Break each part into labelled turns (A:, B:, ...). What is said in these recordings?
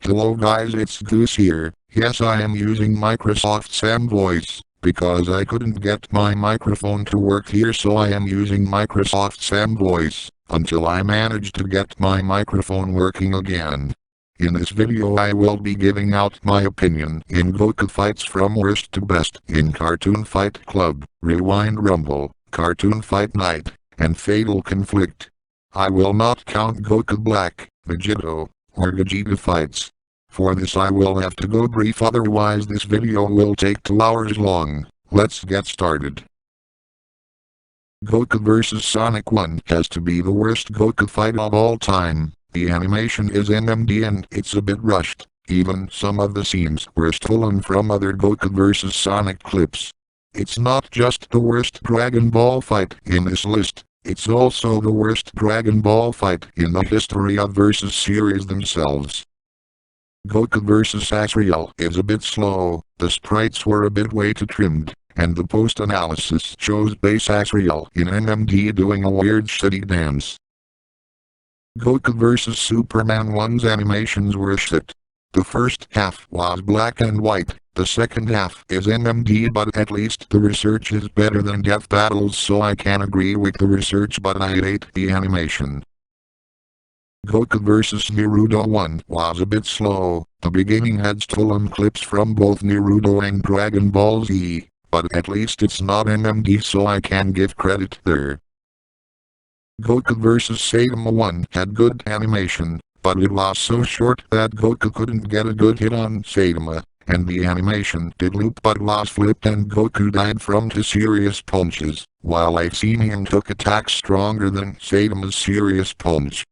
A: Hello guys, it's Goose here. Yes, I am using Microsoft Sam Voice, because I couldn't get my microphone to work here, so I am using Microsoft Sam Voice, until I manage to get my microphone working again. In this video I will be giving out my opinion in Goku fights from worst to best in Cartoon Fight Club, Rewind Rumble, Cartoon Fight Night, and Fatal Conflict. I will not count Goku Black, Vegito, or Vegeta fights. For this I will have to go brief, otherwise this video will take 2 hours long. Let's get started. Goku vs Sonic 1 has to be the worst Goku fight of all time. The animation is MMD and it's a bit rushed. Even some of the scenes were stolen from other Goku vs Sonic clips. It's not just the worst Dragon Ball fight in this list, it's also the worst Dragon Ball fight in the history of Versus series themselves. Goku vs Asriel is a bit slow, the sprites were a bit way too trimmed, and the post-analysis shows base Asriel in MMD doing a weird shitty dance. Goku vs Superman 1's animations were shit. The first half was black and white, the second half is MMD, but at least the research is better than Death Battles, so I can agree with the research, but I hate the animation. Goku vs Naruto 1 was a bit slow. The beginning had stolen clips from both Naruto and Dragon Ball Z, but at least it's not MMD, so I can give credit there. Goku vs Saitama 1 had good animation, but it was so short that Goku couldn't get a good hit on Saitama, and the animation did loop but was flipped and Goku died from 2 serious punches, while I've seen him took attacks stronger than Saitama's serious punch.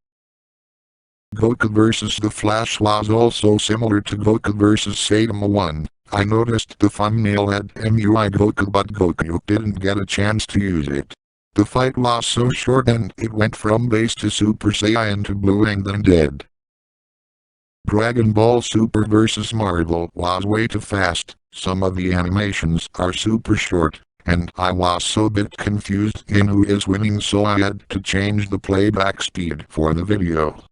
A: Goku vs The Flash was also similar to Goku vs Saitama 1. I noticed the thumbnail had MUI Goku, but Goku didn't get a chance to use it. The fight was so short and it went from base to Super Saiyan to Blue and then dead. Dragon Ball Super vs Marvel was way too fast, some of the animations are super short, and I was so bit confused in who is winning, so I had to change the playback speed for the video.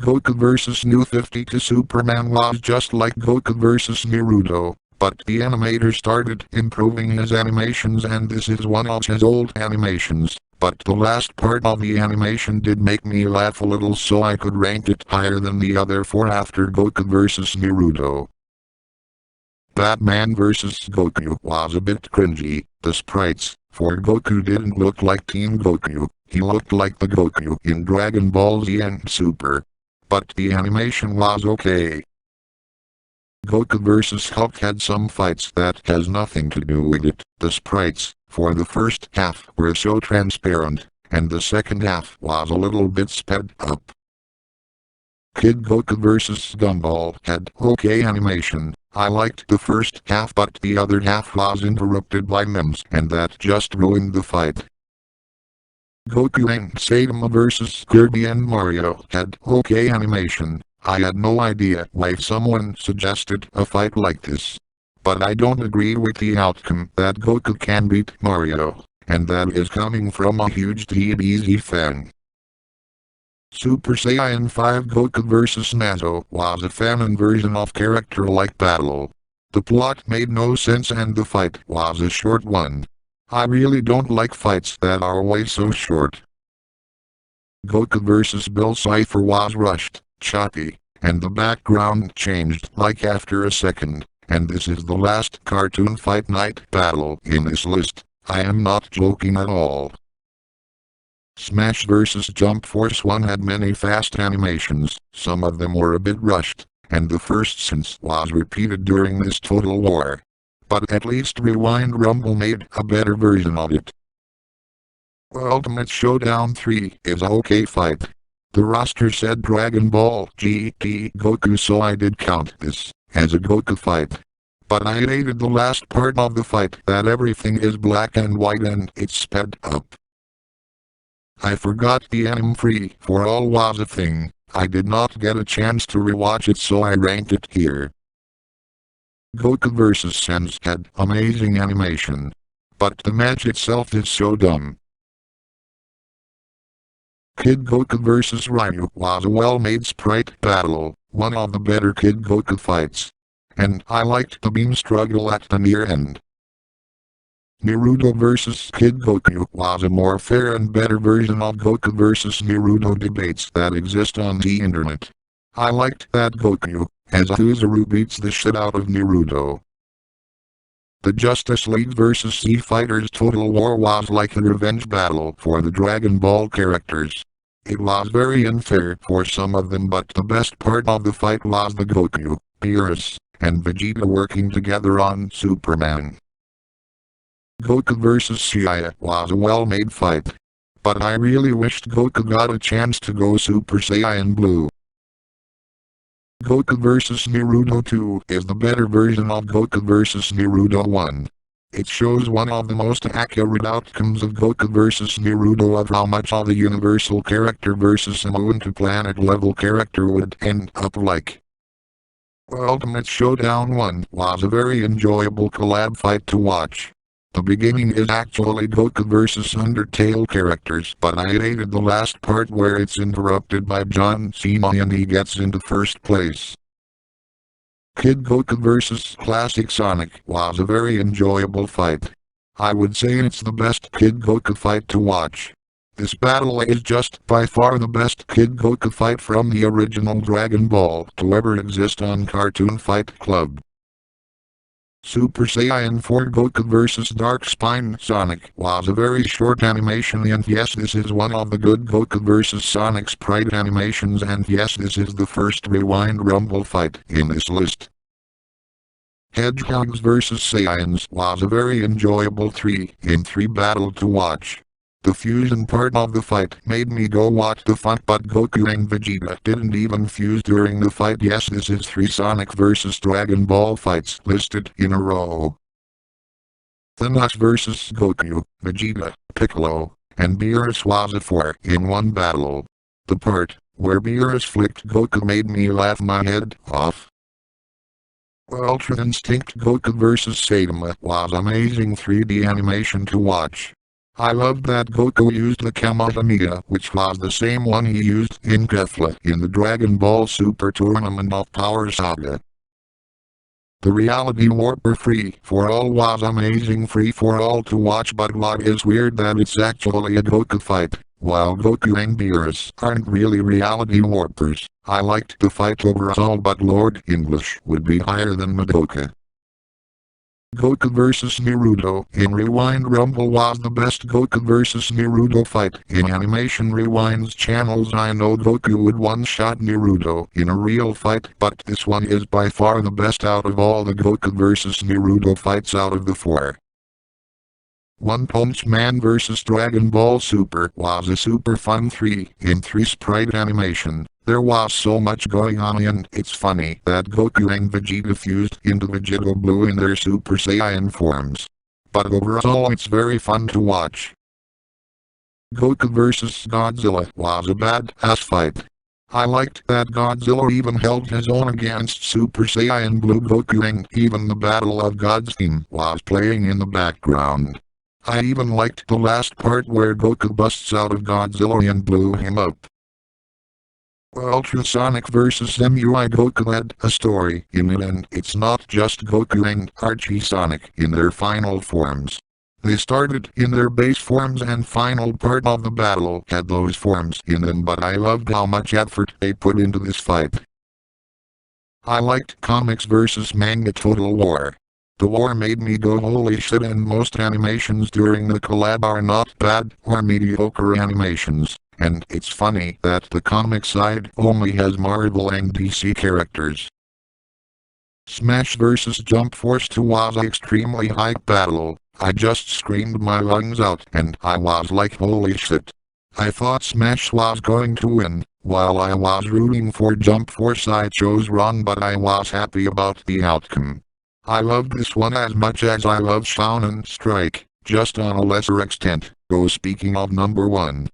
A: Goku vs New 52 Superman was just like Goku vs Naruto, but the animator started improving his animations and this is one of his old animations, but the last part of the animation did make me laugh a little, so I could rank it higher than the other 4 after Goku vs Naruto. Batman vs Goku was a bit cringy. The sprites for Goku didn't look like Team Goku, he looked like the Goku in Dragon Ball Z and Super. But the animation was okay. Goku vs Hulk had some fights that has nothing to do with it. The sprites for the first half were so transparent, and the second half was a little bit sped up. Kid Goku vs Gumball had okay animation. I liked the first half, but the other half was interrupted by memes, and that just ruined the fight. Goku and Saitama vs Kirby and Mario had okay animation. I had no idea why someone suggested a fight like this. But I don't agree with the outcome that Goku can beat Mario, and that is coming from a huge DBZ fan. Super Saiyan 5 Goku vs Nazo was a fan version of character-like battle. The plot made no sense and the fight was a short one. I really don't like fights that are way so short. Goku vs Bill Cipher was rushed, choppy, and the background changed like after a second, and this is the last Cartoon Fight Night battle in this list. I am not joking at all. Smash vs Jump Force 1 had many fast animations, some of them were a bit rushed, and the first sense was repeated during this Total War. But at least Rewind Rumble made a better version of it. Ultimate Showdown 3 is a okay fight. The roster said Dragon Ball GT Goku, so I did count this as a Goku fight. But I hated the last part of the fight, that everything is black and white and it's sped up. I forgot the anim free for all was a thing. I did not get a chance to rewatch it, so I ranked it here. Goku vs Sans had amazing animation, but the match itself is so dumb. Kid Goku vs Ryu was a well-made sprite battle, one of the better Kid Goku fights. And I liked the beam struggle at the near end. Naruto vs Kid Goku was a more fair and better version of Goku vs Naruto debates that exist on the internet. I liked that Goku, as Uzuru beats the shit out of Naruto. The Justice League vs Z Fighters Total War was like a revenge battle for the Dragon Ball characters. It was very unfair for some of them, but the best part of the fight was the Goku, Beerus, and Vegeta working together on Superman. Goku vs Saiyan was a well-made fight. But I really wished Goku got a chance to go Super Saiyan Blue. Goku vs Naruto 2 is the better version of Goku vs Naruto 1. It shows one of the most accurate outcomes of Goku vs Naruto of how much of a universal character versus a moon-to-planet level character would end up like. Ultimate Showdown 1 was a very enjoyable collab fight to watch. The beginning is actually Goku vs Undertale characters, but I hated the last part where it's interrupted by John Cena and he gets into first place. Kid Goku vs Classic Sonic was a very enjoyable fight. I would say it's the best Kid Goku fight to watch. This battle is just by far the best Kid Goku fight from the original Dragon Ball to ever exist on Cartoon Fight Club. Super Saiyan 4 Goku vs Dark Spine Sonic was a very short animation, and yes, this is one of the good Goku vs Sonic sprite animations, and yes, this is the first Rewind Rumble fight in this list. Hedgehogs vs Saiyans was a very enjoyable 3-in-3 battle to watch. The fusion part of the fight made me go watch the fight, but Goku and Vegeta didn't even fuse during the fight. Yes, this is 3 Sonic vs Dragon Ball fights listed in a row. Thanos vs Goku, Vegeta, Piccolo, and Beerus was a 4-in-1 battle. The part where Beerus flicked Goku made me laugh my head off. Ultra Instinct Goku vs Saitama was amazing 3D animation to watch. I loved that Goku used the Kamehameha, which was the same one he used in Kefla in the Dragon Ball Super Tournament of Power Saga. The Reality Warper Free for All was amazing free for all to watch, but what is weird that it's actually a Goku fight, while Goku and Beerus aren't really Reality Warpers. I liked the fight overall, but Lord English would be higher than Madoka. Goku vs Naruto in Rewind Rumble was the best Goku vs Naruto fight in Animation Rewind's channels. I know Goku would one-shot Naruto in a real fight, but this one is by far the best out of all the Goku vs Naruto fights out of the 4. One Punch Man vs Dragon Ball Super was a super fun 3-in-3 sprite animation. There was so much going on, and it's funny that Goku and Vegeta fused into Vegeta Blue in their Super Saiyan forms. But overall it's very fun to watch. Goku vs Godzilla was a badass fight. I liked that Godzilla even held his own against Super Saiyan Blue Goku, and even the Battle of Gods theme was playing in the background. I even liked the last part where Goku busts out of Godzilla and blew him up. Ultrasonic vs MUI Goku had a story in it, and it's not just Goku and Archie Sonic in their final forms. They started in their base forms, and final part of the battle had those forms in them, but I loved how much effort they put into this fight. I liked Comics vs Manga Total War. The war made me go holy shit, and most animations during the collab are not bad or mediocre animations. And it's funny that the comic side only has Marvel and DC characters. Smash vs Jump Force 2 was an extremely hype battle. I just screamed my lungs out, and I was like, holy shit. I thought Smash was going to win. While I was rooting for Jump Force, I chose wrong, but I was happy about the outcome. I loved this one as much as I love Shonen Strike, just on a lesser extent. Speaking of number 1.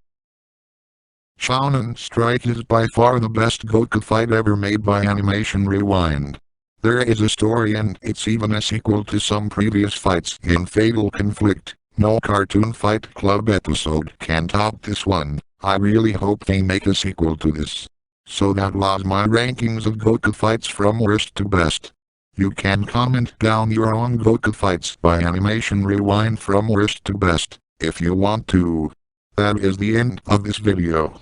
A: Shonen Strike is by far the best Goku fight ever made by Animation Rewind. There is a story, and it's even a sequel to some previous fights in Fatal Conflict. No Cartoon Fight Club episode can top this one. I really hope they make a sequel to this, so that was my rankings of Goku fights from worst to best. You can comment down your own Goku fights by Animation Rewind from worst to best, if you want to. That is the end of this video.